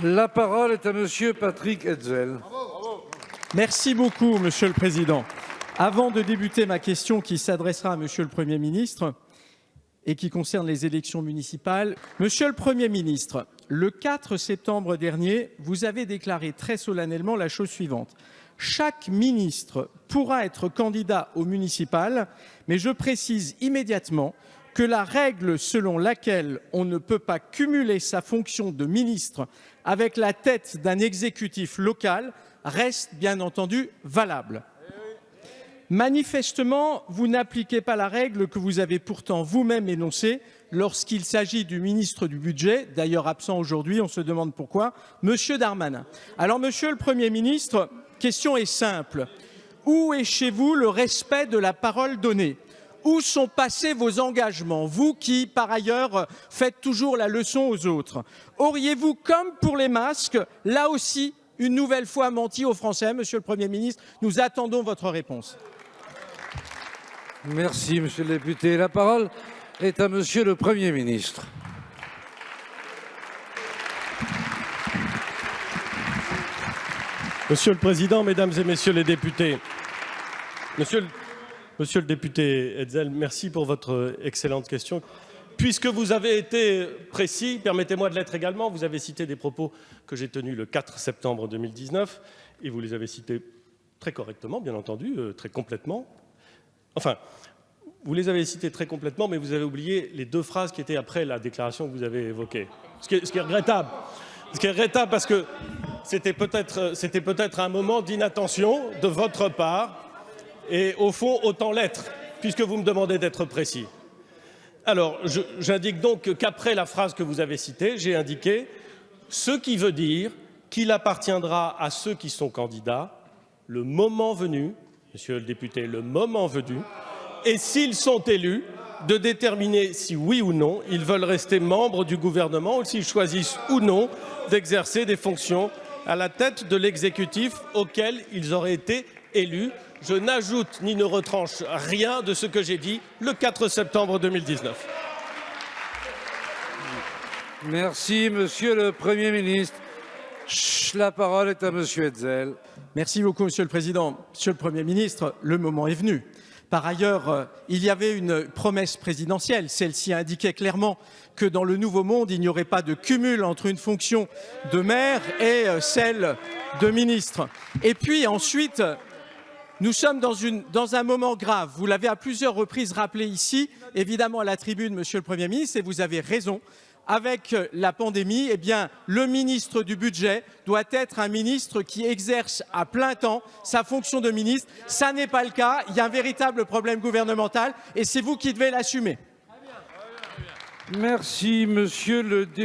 La parole est à Monsieur Patrick Hetzel. Merci beaucoup, Monsieur le Président. Avant de débuter ma question qui s'adressera à Monsieur le Premier ministre et qui concerne les élections municipales, Monsieur le Premier ministre, le 4 septembre dernier, vous avez déclaré très solennellement la chose suivante. Chaque ministre pourra être candidat aux municipales, mais je précise immédiatement que la règle selon laquelle on ne peut pas cumuler sa fonction de ministre avec la tête d'un exécutif local reste bien entendu valable. Manifestement, vous n'appliquez pas la règle que vous avez pourtant vous-même énoncée lorsqu'il s'agit du ministre du Budget, d'ailleurs absent aujourd'hui, on se demande pourquoi, Monsieur Darmanin. Alors, Monsieur le Premier ministre, question est simple. Où est chez vous le respect de la parole donnée ? Où sont passés vos engagements, vous qui, par ailleurs, faites toujours la leçon aux autres? Auriez-vous, comme pour les masques, là aussi, une nouvelle fois menti aux Français, Monsieur le Premier ministre? Nous attendons votre réponse. Merci, Monsieur le député. La parole est à Monsieur le Premier ministre. Monsieur le Président, Mesdames et Messieurs les députés, Monsieur le député Hetzel, merci pour votre excellente question. Puisque vous avez été précis, permettez-moi de l'être également. Vous avez cité des propos que j'ai tenus le 4 septembre 2019 et vous les avez cités très correctement, bien entendu, très complètement. Enfin, vous les avez cités très complètement, mais vous avez oublié les deux phrases qui étaient après la déclaration que vous avez évoquée. Ce qui est regrettable. Ce qui est regrettable parce que c'était peut-être un moment d'inattention de votre part. Et au fond, autant l'être, puisque vous me demandez d'être précis. Alors, j'indique donc qu'après la phrase que vous avez citée, j'ai indiqué ce qui veut dire qu'il appartiendra à ceux qui sont candidats, le moment venu, monsieur le député, le moment venu, et s'ils sont élus, de déterminer si oui ou non ils veulent rester membres du gouvernement ou s'ils choisissent ou non d'exercer des fonctions à la tête de l'exécutif auquel ils auraient été élus. Je n'ajoute ni ne retranche rien de ce que j'ai dit le 4 septembre 2019. Merci, Monsieur le Premier ministre. La parole est à Monsieur Hetzel. Merci beaucoup, Monsieur le Président. Monsieur le Premier ministre, le moment est venu. Par ailleurs, il y avait une promesse présidentielle. Celle-ci indiquait clairement que dans le Nouveau Monde, il n'y aurait pas de cumul entre une fonction de maire et celle de ministre. Et puis ensuite, nous sommes dans un moment grave. Vous l'avez à plusieurs reprises rappelé ici, évidemment à la tribune, Monsieur le Premier ministre, et vous avez raison. Avec la pandémie, eh bien, le ministre du Budget doit être un ministre qui exerce à plein temps sa fonction de ministre. Ça n'est pas le cas. Il y a un véritable problème gouvernemental et c'est vous qui devez l'assumer. Merci, Monsieur le député.